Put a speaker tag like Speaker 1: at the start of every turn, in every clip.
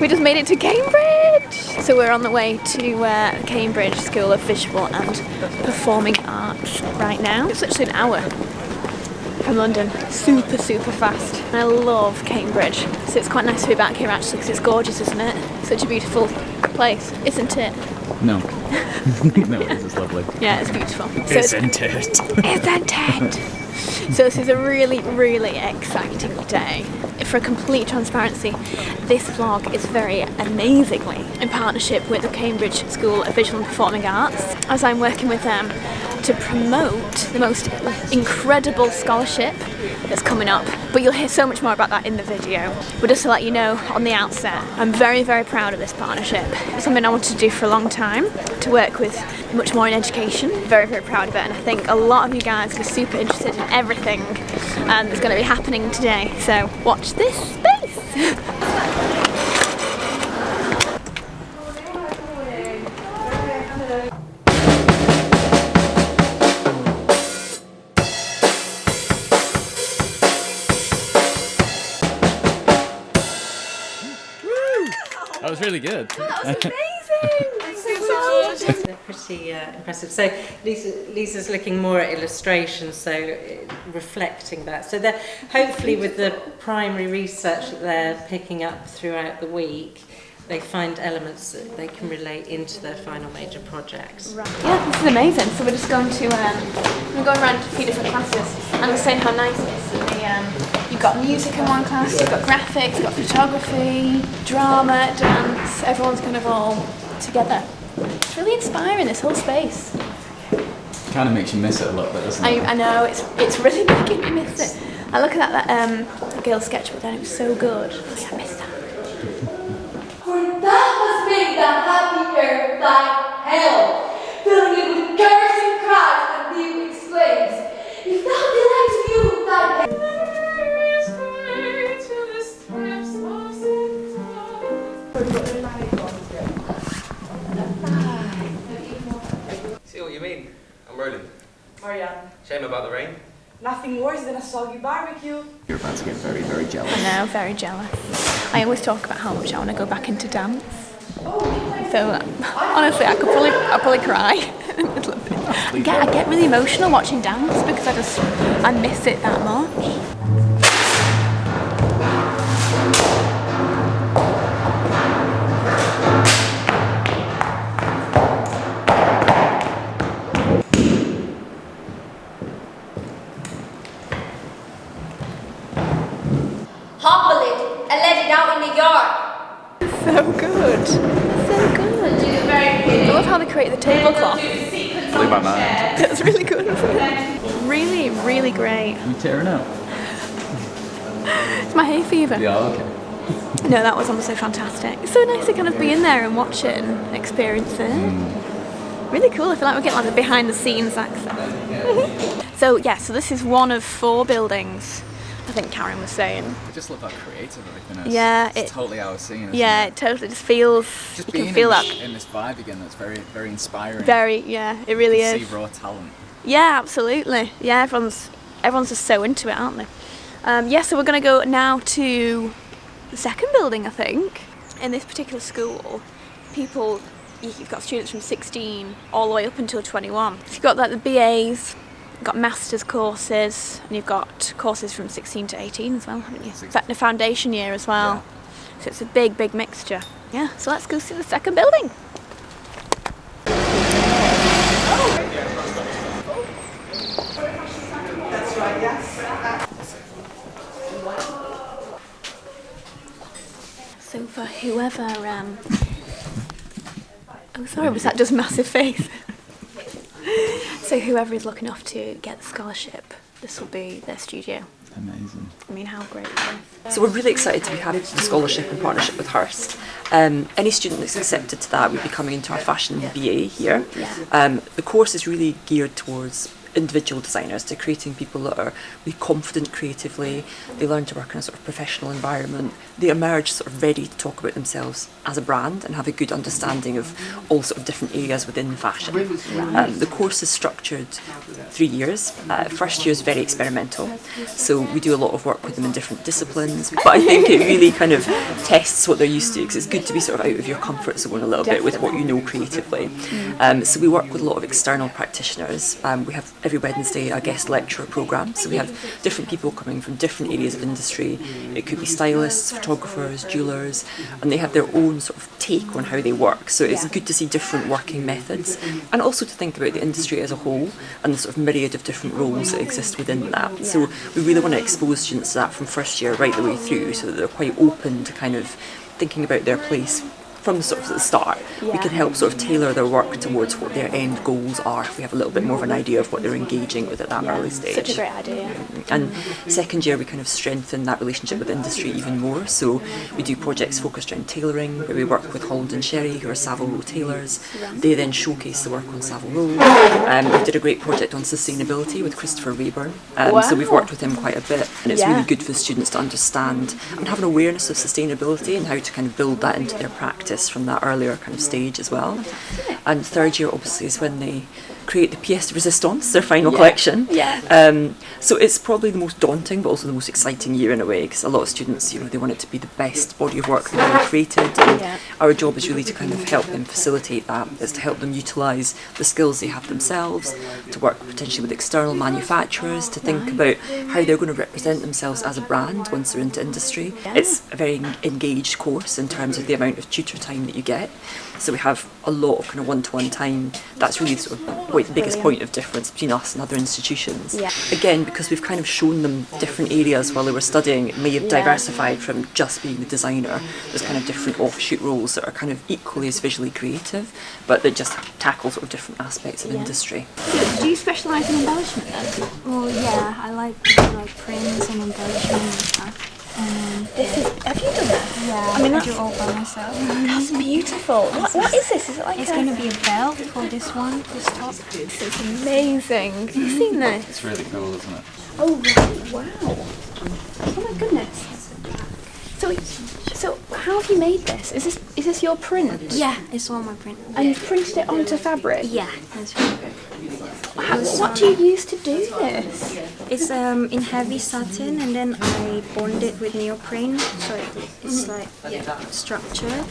Speaker 1: We just made it to Cambridge! So we're on the way to Cambridge School of Visual and Performing Arts right now. It's literally an hour from London. Super, super fast. And I love Cambridge. So it's quite nice to be back here actually because it's gorgeous, isn't it? Such a beautiful place, isn't it?
Speaker 2: No. No, it is. It's lovely.
Speaker 1: Yeah, it's beautiful. So
Speaker 2: Isn't it?
Speaker 1: Isn't it? So this is a really, really exciting day. For complete transparency, this vlog is very amazingly in partnership with the Cambridge School of Visual and Performing Arts, as I'm working with them to promote the most incredible scholarship that's coming up. But you'll hear so much more about that in the video. But just to let you know on the outset, I'm very, very proud of this partnership. It's something I wanted to do for a long time, to work with much more in education. Very, very proud of it, and I think a lot of you guys are super interested in everything that's going to be happening today. So watch this space!
Speaker 2: That was really good.
Speaker 1: Oh, that was amazing!
Speaker 3: They're pretty impressive. So Lisa's looking more at illustrations, so reflecting that. So they're hopefully with the primary research that they're picking up throughout the week, they find elements that they can relate into their final major projects.
Speaker 1: Right. Yeah, this is amazing. So we're just going to we're going around to a few different classes, and we're saying how nice it is. You've got music in one class, you've got graphics, you've got photography, drama, dance. Everyone's kind of all together. It's really inspiring, this whole space.
Speaker 2: Kind of makes you miss it a little bit, doesn't it?
Speaker 1: I know, it's really making me miss it. I look at that girl sketchbook then, it was so good. Oh, I missed that.
Speaker 4: For that has been the happier than hell, filling it with curse and cries, and deep explains. If thou delights you, thy
Speaker 5: See what you mean? I'm rolling.
Speaker 6: Marianne,
Speaker 5: Shame about the rain.
Speaker 6: nothing worse than a soggy barbecue.
Speaker 2: You're about to get very, very jealous.
Speaker 1: I know, very jealous. I always talk about how much I want to go back into dance. So honestly, I'll probably cry. I get really emotional watching dance because I miss it that much.
Speaker 4: humble it and let it out in the yard.
Speaker 1: So good. So good. I love how they create the tablecloth.
Speaker 2: Blew my mind.
Speaker 1: That's really good. Really, really great.
Speaker 2: You tearing up?
Speaker 1: It's my hay fever.
Speaker 2: Yeah, okay.
Speaker 1: No, that was honestly fantastic. It's so nice to kind of be in there and watch it and experience it. Really cool. I feel like we're getting like the behind the scenes access. So this is one of 4 buildings, I think Karen was saying.
Speaker 2: It just looked like creative, everything.
Speaker 1: Yeah,
Speaker 2: it's totally our scene.
Speaker 1: Yeah, it totally just feels.
Speaker 2: Just
Speaker 1: you
Speaker 2: being
Speaker 1: can feel
Speaker 2: in this vibe again. That's very, very inspiring.
Speaker 1: It really is.
Speaker 2: See raw talent.
Speaker 1: Yeah, absolutely. Yeah, everyone's just so into it, aren't they? So we're going to go now to the second building, I think. In this particular school, you've got students from 16 all the way up until 21. So you've got like the BAs, you've got master's courses, and you've got courses from 16 to 18 as well, haven't you? In fact, the foundation year as well. Yeah. So it's a big, big mixture. Yeah, so let's go see the second building.
Speaker 6: That's right, yes.
Speaker 1: So for whoever, oh sorry, was that just massive face? So whoever is looking off to get the scholarship, this will be their studio.
Speaker 2: Amazing.
Speaker 1: I mean, how great is this?
Speaker 7: So we're really excited to be having the scholarship in partnership with Hearst. Any student that's accepted to that would be coming into our fashion BA here. The course is really geared towards individual designers, to creating people that are really confident creatively. They learn to work in a sort of professional environment. they emerge sort of ready to talk about themselves as a brand and have a good understanding of all sort of different areas within fashion. The course is structured 3 years. First year is very experimental, so we do a lot of work with them in different disciplines, but I think it really kind of tests what they're used to, because it's good to be sort of out of your comfort zone a little bit with what you know creatively. So we work with a lot of external practitioners. We have every Wednesday a guest lecturer programme, so we have different people coming from different areas of industry. It could be stylists, photographers, jewellers, and they have their own sort of take on how they work. So it's good to see different working methods, and also to think about the industry as a whole and the sort of myriad of different roles that exist within that. So we really want to expose students to that from first year right the way through, so that they're quite open to kind of thinking about their place from sort of the start. We can help sort of tailor their work towards what their end goals are. We have a little bit more of an idea of what they're engaging with at that early stage.
Speaker 1: Such a great idea.
Speaker 7: And second year we kind of strengthen that relationship with industry even more. So we do projects focused around tailoring, where we work with Holland and Sherry, who are Savile Row tailors. They then showcase the work on Savile Row. We did a great project on sustainability with Christopher Rayburn. So we've worked with him quite a bit, and it's really good for the students to understand and have an awareness of sustainability and how to kind of build that into their practice from that earlier kind of stage as well. And third year obviously is when they create the pièce de résistance, their final collection. So it's probably the most daunting but also the most exciting year in a way, because a lot of students, you know, they want it to be the best body of work they've ever created, and our job is really to kind of help them facilitate that. It's to help them utilise the skills they have themselves, to work potentially with external manufacturers, to think about how they're going to represent themselves as a brand once they're into industry. It's a very engaged course in terms of the amount of tutor time that you get. So we have a lot of kind of one-to-one time. That's really sort of the biggest point of difference between us and other institutions. Again, because we've kind of shown them different areas while they were studying, it may have diversified from just being the designer. There's kind of different offshoot roles that are kind of equally as visually creative, but that just tackle sort of different aspects of industry.
Speaker 1: So do you specialise in embellishment then?
Speaker 8: Well, yeah, I like to do like prints and embellishment and stuff.
Speaker 1: Have you done that?
Speaker 8: Yeah,
Speaker 1: I mean,
Speaker 8: I do all by myself.
Speaker 1: That's beautiful. What is this? Is it like
Speaker 8: It's going to be a belt for this one, this top.
Speaker 1: This is amazing. Have you seen this?
Speaker 2: It's really cool, isn't it?
Speaker 1: Oh, right. Wow. Oh my goodness. So how have you made this? Is this your print?
Speaker 8: Yeah, it's all my print.
Speaker 1: And you've printed it onto fabric?
Speaker 8: Yeah, that's right.
Speaker 1: What do you use to do this?
Speaker 8: It's in heavy satin, and then I bond it with neoprene, so it's like structured.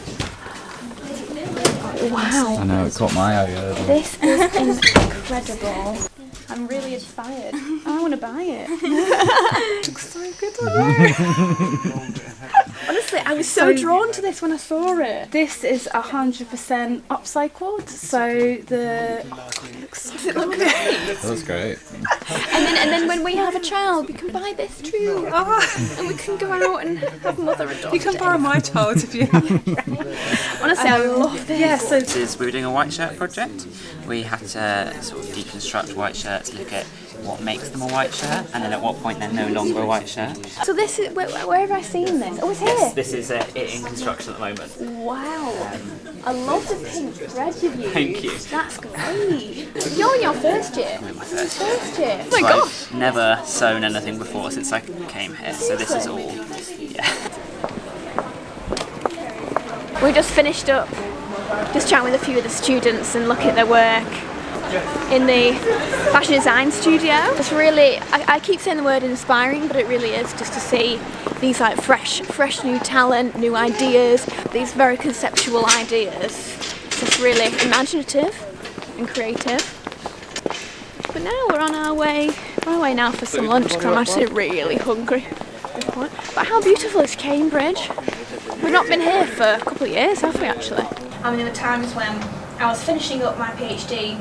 Speaker 1: Wow.
Speaker 2: I know, it caught my eye.
Speaker 1: This is incredible. I'm really inspired. I want to buy it. It looks so good on it. Honestly, I was so drawn to this when I saw it. This is 100% upcycled, so the... Oh God, it looks so good.
Speaker 2: That's great.
Speaker 1: And then when we have a child, we can buy this too. And we can go out and have mother adopt.
Speaker 6: You can borrow my child if you
Speaker 1: Honestly, I love this.
Speaker 6: Yeah, so
Speaker 9: We were doing a white shirt project. We had to sort of deconstruct white shirts, look at what makes them a white shirt, and then at what point they're no longer a white shirt.
Speaker 1: So this is, where have I seen this? Oh, it's here.
Speaker 9: This is it in construction at the moment.
Speaker 1: Wow. I love the pink thread you've used.
Speaker 9: Thank you.
Speaker 1: That's great. You're in your first year.
Speaker 9: My first
Speaker 1: First year. Oh my
Speaker 9: So
Speaker 1: gosh.
Speaker 9: I've never sewn anything before since I came here, so this is all,
Speaker 1: We just finished up just chatting with a few of the students and looking at their work in the fashion design studio. It's really, I keep saying the word inspiring, but it really is just to see these like fresh new talent, new ideas, these very conceptual ideas. It's just really imaginative and creative. But now we're on our way now for some lunch, because I'm actually really hungry at this point. But how beautiful is Cambridge? We've not been here for a couple of years, have we actually? I mean, there were times when I was finishing up my PhD,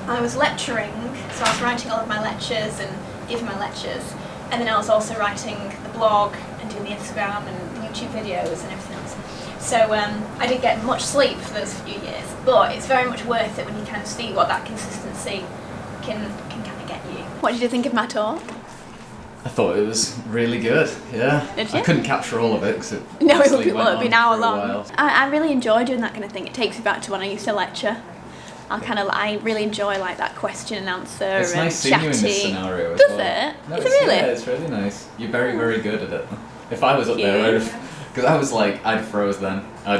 Speaker 1: I was lecturing, so I was writing all of my lectures and giving my lectures, and then I was also writing the blog and doing the Instagram and the YouTube videos and everything else. So I didn't get much sleep for those few years, but it's very much worth it when you kind of see what that consistency can kind of get you. What did you think of my talk?
Speaker 2: I thought it was really good, yeah.
Speaker 1: Did you?
Speaker 2: I couldn't capture all of it because
Speaker 1: No, it would be an hour
Speaker 2: for a
Speaker 1: long.
Speaker 2: while.
Speaker 1: I really enjoy doing that kind of thing. It takes me back to when I used to lecture. I really enjoy like that question and answer
Speaker 2: It's
Speaker 1: and
Speaker 2: nice seeing you in this
Speaker 1: chatty.
Speaker 2: scenario as
Speaker 1: Does
Speaker 2: well.
Speaker 1: it?
Speaker 2: No,
Speaker 1: Is
Speaker 2: it's,
Speaker 1: it really?
Speaker 2: Yeah, it's really nice. You're very, very good at it. If I was up there, I would have Because I was like, I'd froze then. I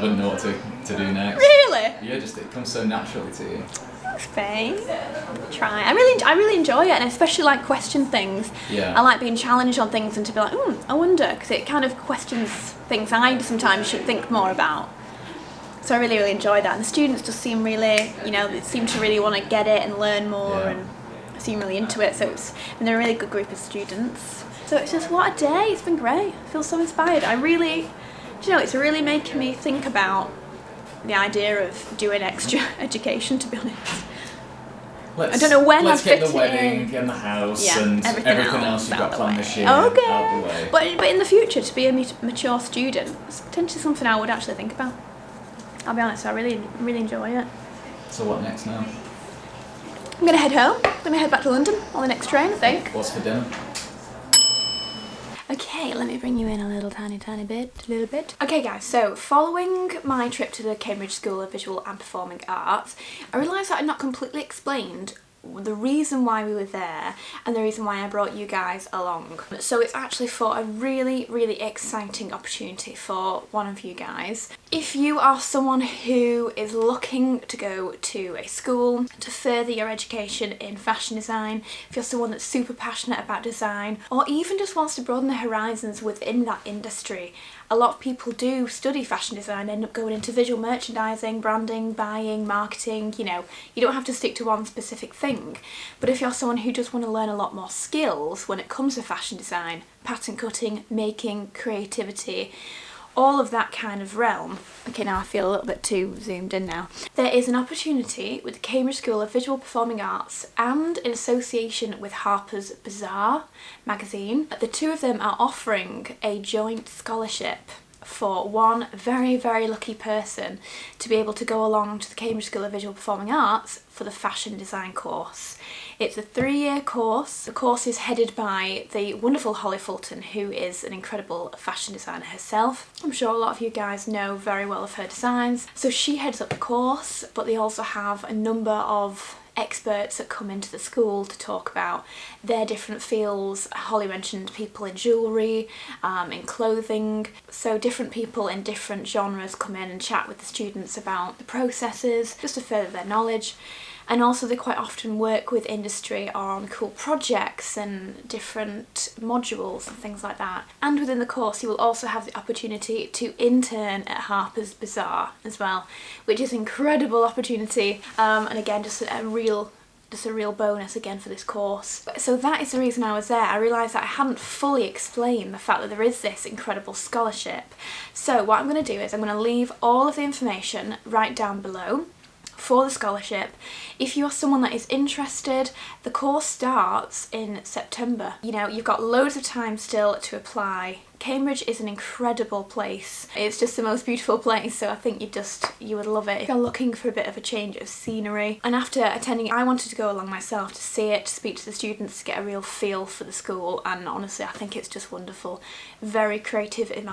Speaker 2: wouldn't know what to do next.
Speaker 1: Really?
Speaker 2: Yeah, it comes so naturally to you.
Speaker 1: Thanks, babe. Try. I really enjoy it, and especially like question things.
Speaker 2: Yeah.
Speaker 1: I like being challenged on things and to be like, I wonder, because it kind of questions things I sometimes should think more about. So I really enjoy that, and the students just seem really, they seem to really want to get it and learn more, and seem really into it. So they're a really good group of students. So it's just, what a day! It's been great. I feel so inspired. It's really making me think about the idea of doing extra education, to be honest. I don't know when I'd fit
Speaker 2: Let's get the wedding
Speaker 1: in.
Speaker 2: and the house and everything else you've got planned this year
Speaker 1: Okay.
Speaker 2: out of the way.
Speaker 1: But in the future, to be a mature student, it's potentially something I would actually think about. I'll be honest, I really enjoy it.
Speaker 2: So what next now?
Speaker 1: I'm going to head home. I'm going to head back to London on the next train, I think.
Speaker 2: What's for dinner?
Speaker 1: Okay, let me bring you in a little tiny bit. Okay guys, so following my trip to the Cambridge School of Visual and Performing Arts, I realised that I'd not completely explained the reason why we were there and the reason why I brought you guys along. So it's actually for a really exciting opportunity for one of you guys. If you are someone who is looking to go to a school to further your education in fashion design, if you're someone that's super passionate about design, or even just wants to broaden their horizons within that industry, a lot of people do study fashion design, end up going into visual merchandising, branding, buying, marketing, you don't have to stick to one specific thing. But if you're someone who just want to learn a lot more skills when it comes to fashion design, pattern cutting, making, creativity, all of that kind of realm. Okay, now I feel a little bit too zoomed in now. There is an opportunity with the Cambridge School of Visual Performing Arts and in association with Harper's Bazaar magazine. The two of them are offering a joint scholarship for one very lucky person to be able to go along to the Cambridge School of Visual Performing Arts for the fashion design course. It's a 3-year course. The course is headed by the wonderful Holly Fulton, who is an incredible fashion designer herself. I'm sure a lot of you guys know very well of her designs. So she heads up the course, but they also have a number of experts that come into the school to talk about their different fields. Holly mentioned people in jewellery, in clothing, so different people in different genres come in and chat with the students about the processes, just to further their knowledge. And also they quite often work with industry on cool projects and different modules and things like that. And within the course you will also have the opportunity to intern at Harper's Bazaar as well, which is an incredible opportunity, and again just a real bonus again for this course. So that is the reason I was there. I realised that I hadn't fully explained the fact that there is this incredible scholarship. So what I'm going to do is I'm going to leave all of the information right down below for the scholarship. If you're someone that is interested, the course starts in September. You've got loads of time still to apply. Cambridge is an incredible place. It's just the most beautiful place, so I think you would love it if you're looking for a bit of a change of scenery. And after attending, I wanted to go along myself to see it, to speak to the students, to get a real feel for the school, and honestly I think it's just wonderful. Very creative and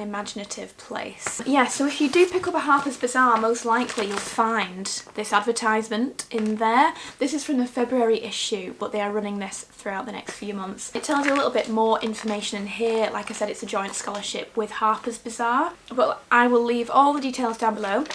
Speaker 1: imaginative place. Yeah, so if you do pick up a Harper's Bazaar, most likely you'll find this advertisement in there. This is from the February issue, but they are running this throughout the next few months. It tells you a little bit more information in here. Like I said, it's a joint scholarship with Harper's Bazaar, but I will leave all the details down below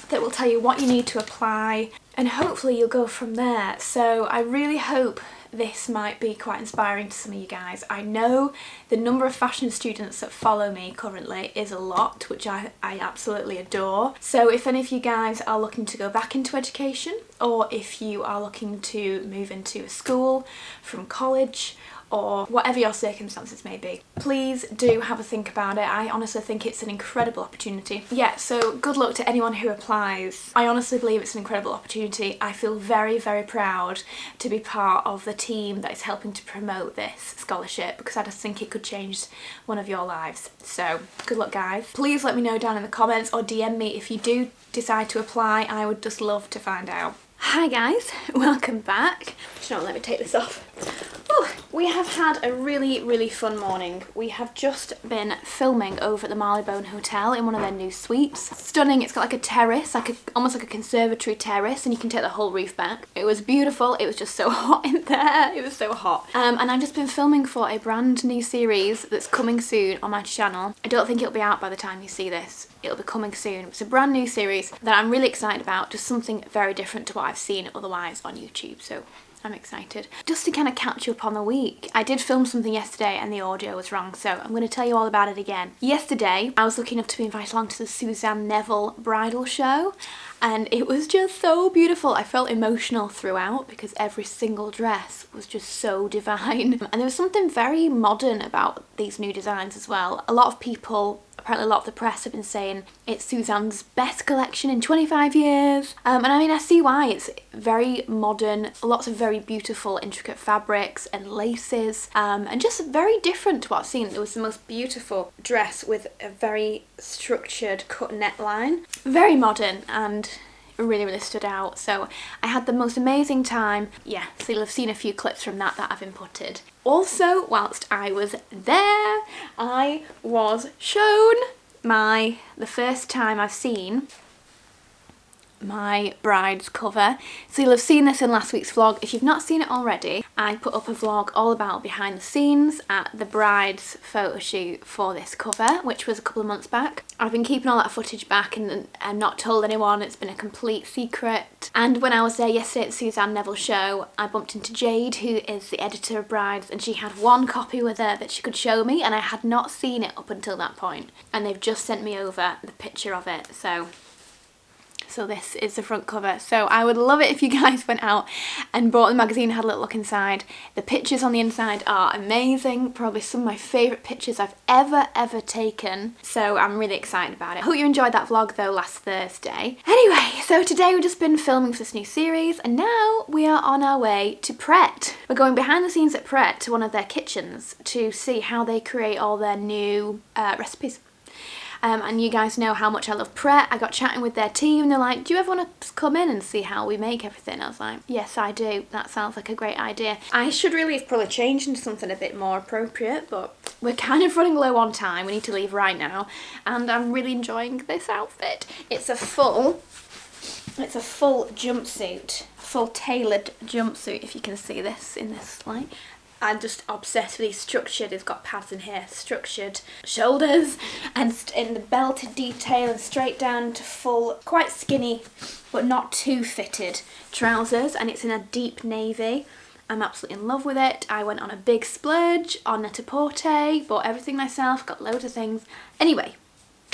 Speaker 1: that will tell you what you need to apply, and hopefully you'll go from there. So I really hope this might be quite inspiring to some of you guys. I know the number of fashion students that follow me currently is a lot, which I absolutely adore. So if any of you guys are looking to go back into education, or if you are looking to move into a school from college, or whatever your circumstances may be, please do have a think about it. I honestly think it's an incredible opportunity. Yeah, so good luck to anyone who applies. I honestly believe it's an incredible opportunity. I feel very proud to be part of the team that is helping to promote this scholarship, because I just think it could change one of your lives. So good luck guys. Please let me know down in the comments or DM me if you do decide to apply. I would just love to find out. Hi guys, welcome back. Let me take this off. Oh, We have had a really, really fun morning. We have just been filming over at the Marylebone Hotel in one of their new suites. Stunning. It's got like a terrace, almost like a conservatory terrace, and you can take the whole roof back. It was beautiful. It was just so hot in there. It was so hot. And I've just been filming for a brand new series that's coming soon on my channel. I don't think it'll be out by the time you see this. It'll be coming soon. It's a brand new series that I'm really excited about. Just something very different to what I've seen otherwise on YouTube. So I'm excited. Just to kind of catch you up on the week, I did film something yesterday and the audio was wrong, so I'm going to tell you all about it again. Yesterday, I was lucky enough to be invited along to the Suzanne Neville bridal show, and it was just so beautiful. I felt emotional throughout because every single dress was just so divine. And there was something very modern about these new designs as well. A lot of people, apparently a lot of the press have been saying it's Suzanne's best collection in 25 years. And I mean, I see why. It's very modern, lots of very beautiful, intricate fabrics and laces, and just very different to what I've seen. It was the most beautiful dress with a very structured cut neckline. Very modern, and it really, really stood out. So I had the most amazing time. Yeah, so you'll have seen a few clips from that I've inputted. Also, whilst I was there, I was shown the first time I've seen my bride's cover. So you'll have seen this in last week's vlog. If you've not seen it already, I put up a vlog all about behind the scenes at the bride's photo shoot for this cover, which was a couple of months back. I've been keeping all that footage back and not told anyone. It's been a complete secret. And when I was there yesterday at the Suzanne Neville show, I bumped into Jade, who is the editor of Brides, and she had one copy with her that she could show me, and I had not seen it up until that point. And they've just sent me over the picture of it. So this is the front cover. So I would love it if you guys went out and bought the magazine, had a little look inside. The pictures on the inside are amazing. Probably some of my favourite pictures I've ever taken. So I'm really excited about it. I hope you enjoyed that vlog though last Thursday. Anyway, so today we've just been filming for this new series, and now we are on our way to Pret. We're going behind the scenes at Pret to one of their kitchens to see how they create all their new recipes. And you guys know how much I love Pret. I got chatting with their team and they're like, do you ever want to come in and see how we make everything? I was like, yes, I do. That sounds like a great idea. I should really have probably changed into something a bit more appropriate, but we're kind of running low on time. We need to leave right now. And I'm really enjoying this outfit. It's a full jumpsuit, full tailored jumpsuit, if you can see this in this light. I'm just obsessed with these structured, it's got pads in here, structured shoulders, and in the belted detail, and straight down to full, quite skinny but not too fitted trousers, and it's in a deep navy. I'm absolutely in love with it. I went on a big splurge on Net-a-Porter, bought everything myself, got loads of things. Anyway,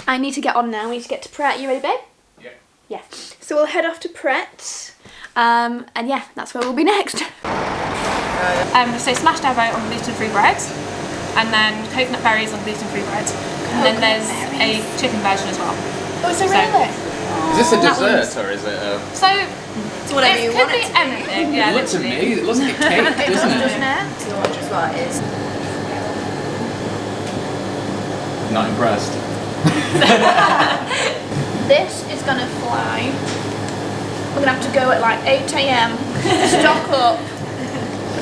Speaker 1: I need to get on now. We need to get to Pret. You ready, babe?
Speaker 2: Yeah.
Speaker 1: Yeah. So we'll head off to Pret, and yeah, that's where we'll be next.
Speaker 10: So smashed avocado on gluten-free bread, and then coconut berries on gluten-free bread, and then there's a chicken version as well.
Speaker 1: Oh, so really?
Speaker 2: Is this a dessert or is it a...
Speaker 10: So
Speaker 6: whatever
Speaker 10: it
Speaker 6: you
Speaker 10: could
Speaker 6: want
Speaker 10: be
Speaker 6: it to be.
Speaker 10: anything. Yeah,
Speaker 2: It looks
Speaker 10: literally.
Speaker 2: amazing. It looks like a cake, doesn't it?
Speaker 6: Which is what it is.
Speaker 2: Not impressed.
Speaker 1: This is gonna fly. We're gonna have to go at like 8 AM, stock up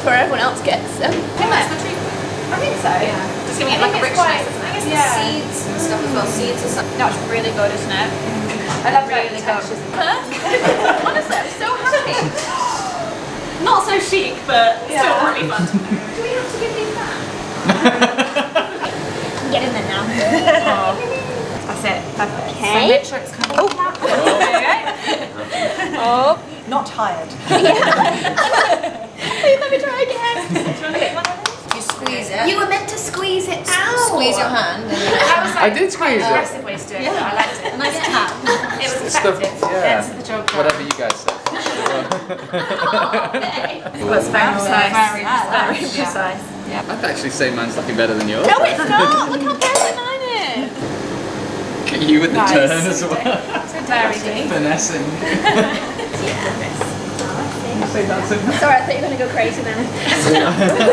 Speaker 1: before everyone else gets them.
Speaker 10: That's the treat.
Speaker 6: I think so.
Speaker 10: Yeah. Just giving it like a richness, isn't it?
Speaker 6: I guess the seeds and stuff as well. Seeds are something.
Speaker 1: That's really good, isn't it?
Speaker 6: I love
Speaker 1: Really
Speaker 6: really
Speaker 1: good. Honestly, I'm so happy.
Speaker 10: Not so chic, but still really fun.
Speaker 1: Do we have to give these back? Get in there now.
Speaker 10: That's it. Perfect.
Speaker 1: Okay.
Speaker 10: So make sure it's kind of there you go.
Speaker 1: Oh.
Speaker 6: Not tired.
Speaker 1: Please let me try again.
Speaker 6: You squeeze it.
Speaker 1: You were meant to squeeze it out.
Speaker 6: Squeeze your hand. And then
Speaker 10: That was
Speaker 2: I
Speaker 10: like
Speaker 2: did squeeze it.
Speaker 10: aggressive way to do it, but I liked it.
Speaker 6: a nice tap.
Speaker 10: It was
Speaker 2: Stuff,
Speaker 10: effective.
Speaker 2: yeah.
Speaker 10: Hence the job done.
Speaker 2: Whatever you guys say.
Speaker 10: It was very precise. Very precise. Yeah.
Speaker 2: I'd actually say mine's looking better than yours.
Speaker 1: No, it's not. Look how carefully mine is.
Speaker 2: Look at you with the turn as well.
Speaker 10: Very deep.
Speaker 2: Finessing. Say that's enough.
Speaker 1: Sorry, I thought you were going to go crazy then. I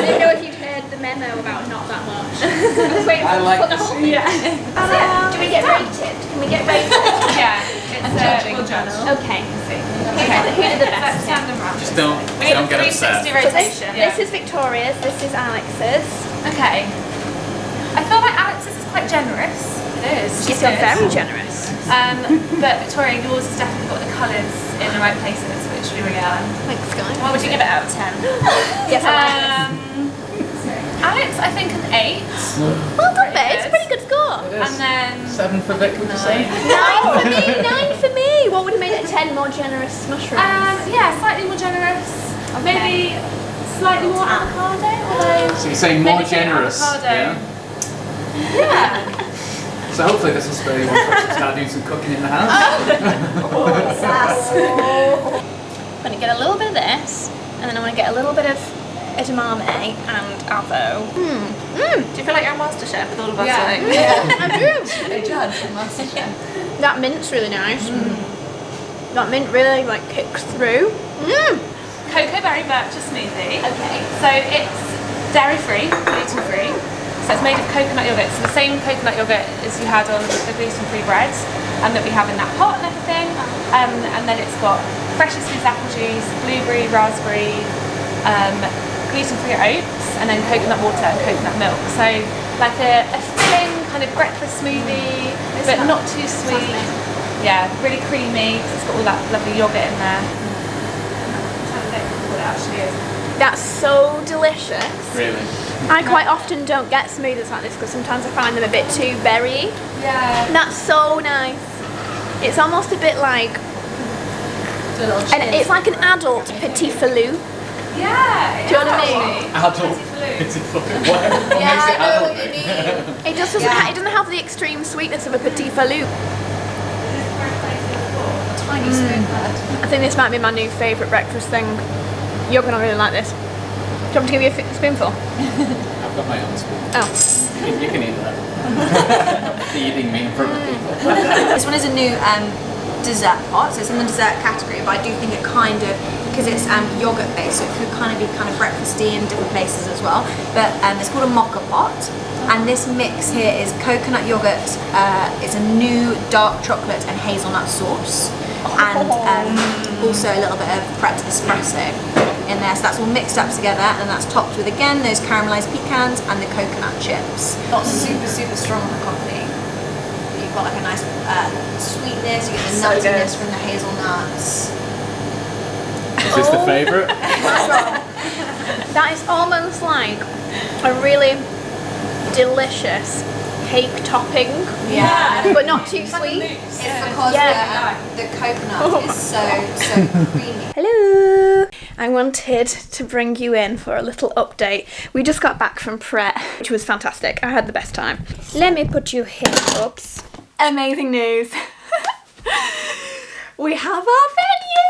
Speaker 1: didn't know if you'd heard the memo about not that much. I was waiting for
Speaker 2: I like
Speaker 1: put the
Speaker 2: to
Speaker 1: whole
Speaker 2: see.
Speaker 1: thing. Yeah. Do we get rated? Can we get rated?
Speaker 10: Yeah. It's
Speaker 6: judging
Speaker 10: we'll judge.
Speaker 1: Okay.
Speaker 10: Okay.
Speaker 1: Who did the best?
Speaker 10: Let's stand them round.
Speaker 2: Just don't
Speaker 10: We need a
Speaker 2: get upset.
Speaker 10: 360 rotation.
Speaker 1: This is Victoria's, this is Alex's.
Speaker 10: Okay. I feel like Alex's is quite generous. It is.
Speaker 1: She's still very generous.
Speaker 10: But Victoria, yours has definitely got the colours in the right places, which we really are.
Speaker 1: Thanks, guys.
Speaker 10: What would you give it out of 10?
Speaker 1: Yes, I like
Speaker 10: Alex, I think an 8.
Speaker 1: Well done, babe. It's a pretty good score.
Speaker 10: And then
Speaker 2: 7 for Vic, would you say?
Speaker 1: 9 for me. 9 for me. What would have made it a 10? More generous mushrooms.
Speaker 10: yeah, slightly more generous. Maybe slightly more avocado. Although
Speaker 2: So you're saying more
Speaker 10: maybe say
Speaker 2: generous?
Speaker 10: avocado.
Speaker 2: Yeah.
Speaker 10: Yeah.
Speaker 2: So hopefully this will spur you on to start doing some cooking in the house.
Speaker 1: I'm going to get a little bit of this, and then I'm going to get a little bit of edamame and avo.
Speaker 10: Do you feel like you're on MasterChef with all of us?
Speaker 1: I do.
Speaker 6: A judge from MasterChef.
Speaker 1: That mint's really nice. That mint really like kicks through.
Speaker 10: Cocoa berry matcha smoothie.
Speaker 1: Okay.
Speaker 10: So it's dairy-free, gluten-free. So it's made of coconut yogurt. So the same coconut yogurt as you had on the gluten-free breads, and that we have in that pot and everything. And then it's got freshly squeezed apple juice, blueberry, raspberry, gluten-free oats, and then coconut water and coconut milk. So like a filling kind of breakfast smoothie, but not too sweet. Yeah, really creamy. 'Cause it's got all that lovely yogurt in there. I'm trying to think what it actually is.
Speaker 1: That's so delicious.
Speaker 2: Really?
Speaker 1: I quite often don't get smoothies like this because sometimes I find them a bit too berry.
Speaker 10: Yeah.
Speaker 1: That's so nice. It's almost a bit like, and it's like an adult petit falou.
Speaker 10: Yeah.
Speaker 1: Do you know what I mean?
Speaker 2: Adult. It's a fucking what makes it adult?
Speaker 1: It just doesn't. It doesn't have the extreme sweetness of a petit falou.
Speaker 6: Tiny spoon bird.
Speaker 1: I think this might be my new favourite breakfast thing. You're gonna really like this. Do you want me to give you a spoonful?
Speaker 2: I've got my own spoon.
Speaker 1: Oh.
Speaker 2: You can eat that. Not feeding me in front of people.
Speaker 6: This one is a new dessert pot, so it's in the dessert category, but I do think it kind of, because it's yogurt based, so it could kind of be kind of breakfasty in different places as well. But it's called a mocha pot, and this mix here is coconut yogurt, it's a new dark chocolate and hazelnut sauce, and also a little bit of prepped espresso in there, so that's all mixed up together, and that's topped with again those caramelized pecans and the coconut chips. Not super strong on the coffee. You've got like a nice sweetness, you get the nuttiness from the hazelnuts.
Speaker 2: Is this the favourite?
Speaker 1: That is almost like a really delicious cake topping.
Speaker 6: Yeah.
Speaker 1: But not too sweet.
Speaker 6: It's because the coconut is so creamy.
Speaker 1: Hello! I wanted to bring you in for a little update. We just got back from Pret, which was fantastic. I had the best time. Let me put you here. Oops. Amazing news. We have our venue!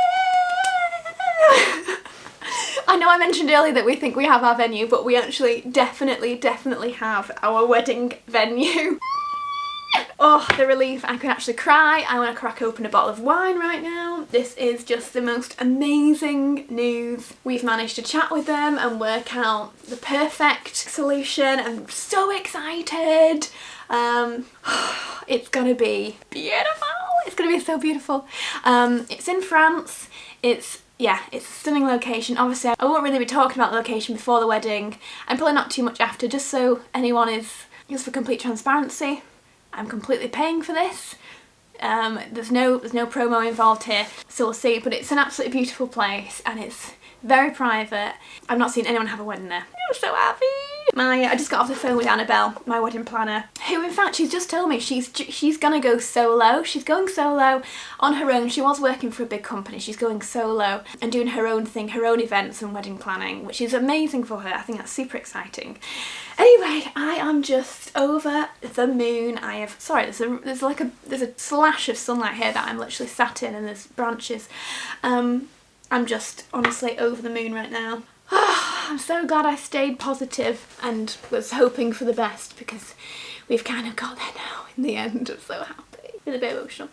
Speaker 1: I know I mentioned earlier that we think we have our venue, but we actually definitely have our wedding venue. Oh, the relief. I could actually cry. I want to crack open a bottle of wine right now. This is just the most amazing news. We've managed to chat with them and work out the perfect solution. I'm so excited. It's gonna be beautiful. It's gonna be so beautiful. It's in France. It's a stunning location. Obviously, I won't really be talking about the location before the wedding, and probably not too much after, just so anyone is, just for complete transparency. I'm completely paying for this. There's no promo involved here, so we'll see. But it's an absolutely beautiful place, and it's very private. I've not seen anyone have a wedding there. I'm so happy. I just got off the phone with Annabelle, my wedding planner, who in fact she's just told me she's gonna go solo. She's going solo on her own. She was working for a big company. She's going solo and doing her own thing, her own events and wedding planning, which is amazing for her. I think that's super exciting. Anyway, I am just over the moon. There's a slash of sunlight here that I'm literally sat in, and there's branches. I'm just honestly over the moon right now. I'm so glad I stayed positive and was hoping for the best, because we've kind of got there now in the end. I'm so happy. It's a bit emotional.